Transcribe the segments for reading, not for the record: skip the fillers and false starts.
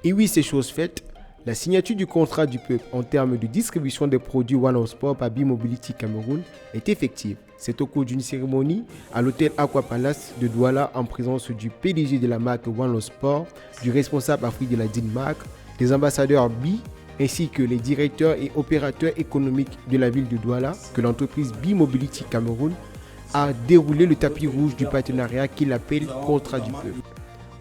Et oui, c'est chose faite. La signature du contrat du peuple en termes de distribution des produits One of Sport par B-Mobility Cameroun est effective. C'est au cours d'une cérémonie à l'hôtel Aqua Palace de Douala en présence du PDG de la marque One of Sport, du responsable Afrique de la Danemark, des ambassadeurs B ainsi que les directeurs et opérateurs économiques de la ville de Douala que l'entreprise B-Mobility Cameroun a déroulé le tapis rouge du partenariat qu'il appelle contrat du peuple.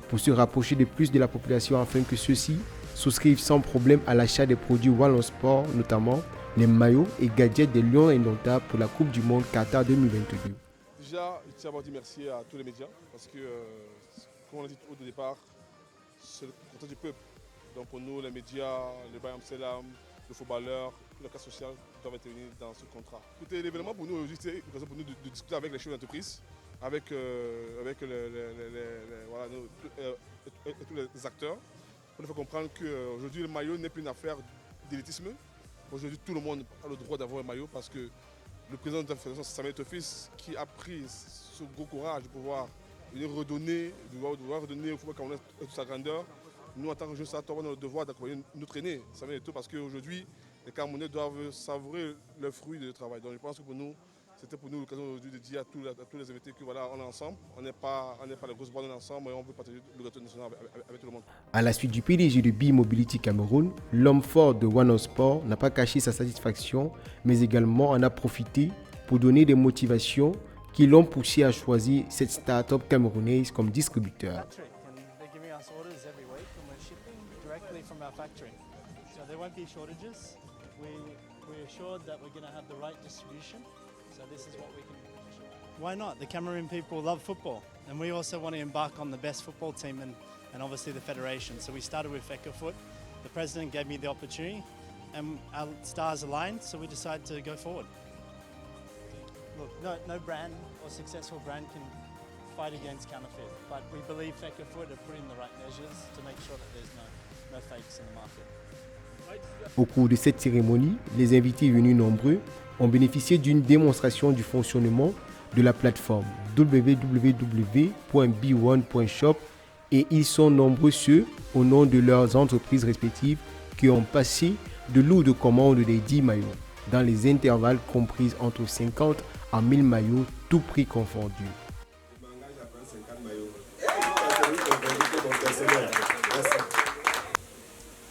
Pour se rapprocher de plus de la population afin que ceux-ci souscrivent sans problème à l'achat des produits Wallon Sport, notamment les maillots et gadgets des Lions indomptables pour la Coupe du Monde Qatar 2022. Déjà, je tiens à dire merci à tous les médias parce que, comme on l'a dit au départ, c'est le contrat du peuple. Donc pour nous, les médias, le Bayern Amsterdam, le footballeur, le cas social doivent intervenir dans ce contrat. Écoutez, l'événement pour nous aujourd'hui, c'est une occasion pour nous de discuter avec les chefs d'entreprise, avec tous les acteurs, pour nous faire comprendre qu'aujourd'hui le maillot n'est plus une affaire d'élitisme. Aujourd'hui, tout le monde a le droit d'avoir un maillot parce que le président de la fédération, Samuel Tofis, qui a pris ce gros courage de pouvoir venir redonner, redonner au football camerounais toute sa grandeur. Nous, en tant que jeunes, on a le devoir d'accompagner notre aîné, Samuel Eto'o, parce qu'aujourd'hui, les Camerounais doivent savourer le fruit de leur travail. Donc je pense que pour nous, c'était pour nous l'occasion aujourd'hui de dire à tous les invités que voilà, on est ensemble, on n'est pas les grosses bandes, on est ensemble et on veut partager le gâteau national avec tout le monde. À la suite du PDG de B-Mobility Cameroun, l'homme fort de One of Sport n'a pas caché sa satisfaction, mais également en a profité pour donner des motivations qui l'ont poussé à choisir cette start-up camerounaise comme distributeur. So this is what we can do. Why not? The Cameroon people love football, and we also want to embark on the best football team and obviously the federation. So we started with Fecafoot. The president gave me the opportunity, and our stars aligned, so we decided to go forward. Look, no brand or successful brand can fight against counterfeit, but we believe Fecafoot are putting the right measures to make sure that there's no fakes in the market. Au cours de cette cérémonie, les invités venus nombreux ont bénéficié d'une démonstration du fonctionnement de la plateforme www.b1.shop et ils sont nombreux ceux, au nom de leurs entreprises respectives, qui ont passé de lourdes commandes des 10 maillots, dans les intervalles compris entre 50 à 1000 maillots, tout prix confondu.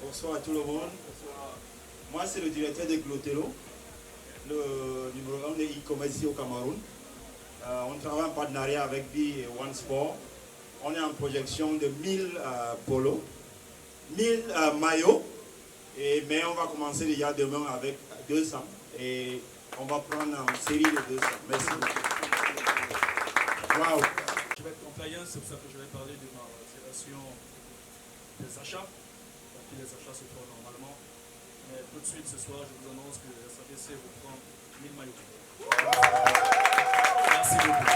Bonsoir à tout le monde. Moi, c'est le directeur de Glotelo, le numéro 1 de e-commerce ici au Cameroun. On travaille en partenariat avec B et One Sport. On est en projection de 1000 polos, 1000 maillots, mais on va commencer déjà demain avec 200 et on va prendre en série de 200. Merci beaucoup. Wow. Je vais être compliant, c'est pour ça que je vais parler de ma fédération des achats. Les achats se font normalement. Mais tout de suite ce soir, je vous annonce que SABC reprend 1000 maillots. Merci beaucoup.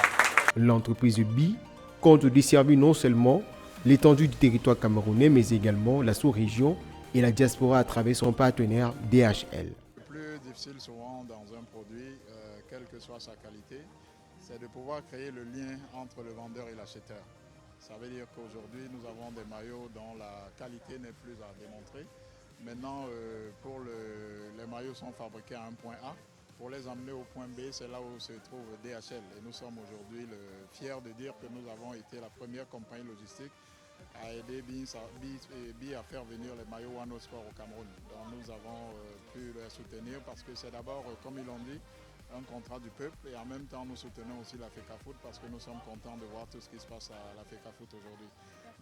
L'entreprise B compte desservir non seulement l'étendue du territoire camerounais, mais également la sous-région et la diaspora à travers son partenaire DHL. Le plus difficile souvent dans un produit, quelle que soit sa qualité, c'est de pouvoir créer le lien entre le vendeur et l'acheteur. Ça veut dire qu'aujourd'hui, nous avons des maillots dont la qualité n'est plus à démontrer. Maintenant, les maillots sont fabriqués à un point A. Pour les emmener au point B, c'est là où se trouve DHL. Et nous sommes aujourd'hui fiers de dire que nous avons été la première compagnie logistique à aider B à faire venir les maillots One Sport au Cameroun. Donc nous avons pu les soutenir parce que c'est d'abord, comme ils l'ont dit, un contrat du peuple et en même temps nous soutenons aussi la FECAFOOT parce que nous sommes contents de voir tout ce qui se passe à la FECAFOOT aujourd'hui.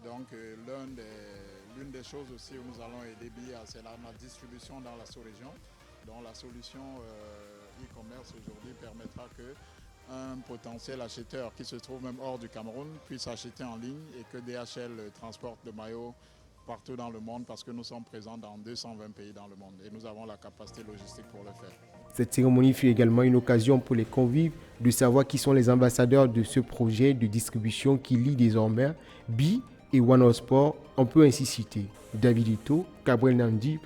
Donc l'une des choses aussi où nous allons aider BIA, c'est la distribution dans la sous-région. Donc la solution e-commerce aujourd'hui permettra qu'un potentiel acheteur qui se trouve même hors du Cameroun puisse acheter en ligne et que DHL transporte le maillot partout dans le monde parce que nous sommes présents dans 220 pays dans le monde et nous avons la capacité logistique pour le faire. Cette cérémonie fut également une occasion pour les convives de savoir qui sont les ambassadeurs de ce projet de distribution qui lie désormais B et One of Sport. On peut ainsi citer David Eto'o, Gabriel Nandib,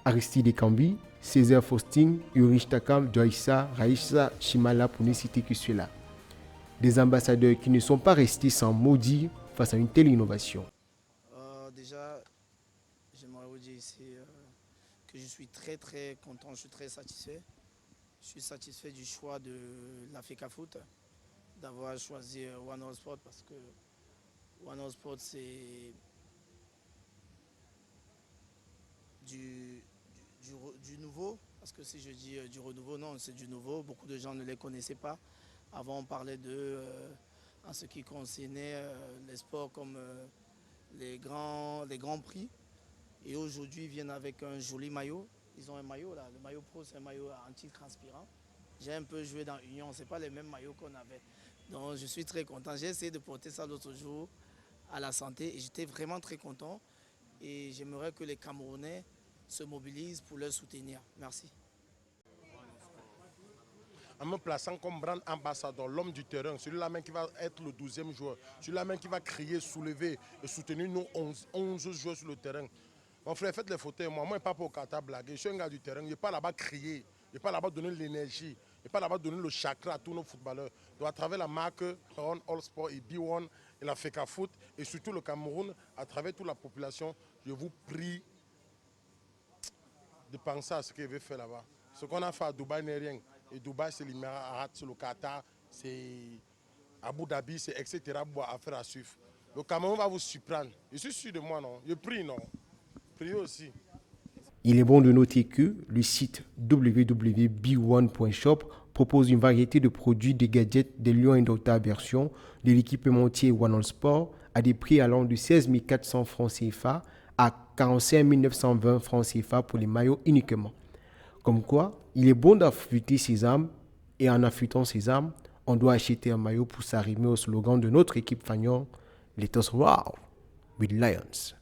Aristide Kambi, Césaire Faustin, Ulrich Takam, Joysa, Raïssa Chimala pour ne citer que ceux-là. Des ambassadeurs qui ne sont pas restés sans mot dire face à une telle innovation. Déjà, suis très content, je suis très satisfait. Je suis satisfait du choix de la FECAFOOT d'avoir choisi One All Sport parce que One All Sport c'est du nouveau. Parce que si je dis du renouveau, non, c'est du nouveau. Beaucoup de gens ne les connaissaient pas. Avant, on parlait d'eux en ce qui concernait les sports comme les grands prix. Et aujourd'hui, ils viennent avec un joli maillot. Ils ont un maillot là. Le maillot pro, c'est un maillot anti-transpirant. J'ai un peu joué dans Union. Ce n'est pas les mêmes maillots qu'on avait. Donc, je suis très content. J'ai essayé de porter ça l'autre jour à la santé. Et j'étais vraiment très content. Et j'aimerais que les Camerounais se mobilisent pour leur soutenir. Merci. En me plaçant comme brand ambassadeur, l'homme du terrain, celui-là même qui va être le 12e joueur, celui-là même qui va crier, soulever et soutenir nous 11 joueurs sur le terrain. Mon frère, faites les photos, moi je ne pas pour Qatar blaguer, je suis un gars du terrain, je ne vais pas là-bas crier, je ne vais pas là-bas donner l'énergie, je ne vais pas là-bas donner le chakra à tous nos footballeurs. Donc à travers la marque One All Sport et B1 et la FECAFOOT et surtout le Cameroun, à travers toute la population, je vous prie de penser à ce qu'il veut faire là-bas. Ce qu'on a fait à Dubaï n'est rien. Et Dubaï, c'est l'Émirat arabe, c'est le Qatar, c'est Abu Dhabi, c'est etc. à faire à suivre. Le Cameroun va vous surprendre. Je suis sûr de moi, non. Je prie, non. Priez aussi. Il est bon de noter que le site www.b1.shop propose une variété de produits, des gadgets, des lions et d'autres versions de l'équipementier One All Sport à des prix allant de 16 400 francs CFA à 45 920 francs CFA pour les maillots uniquement. Comme quoi, il est bon d'affûter ses armes et en affûtant ses armes, on doit acheter un maillot pour s'arrimer au slogan de notre équipe fanion, Let us roar with Lions.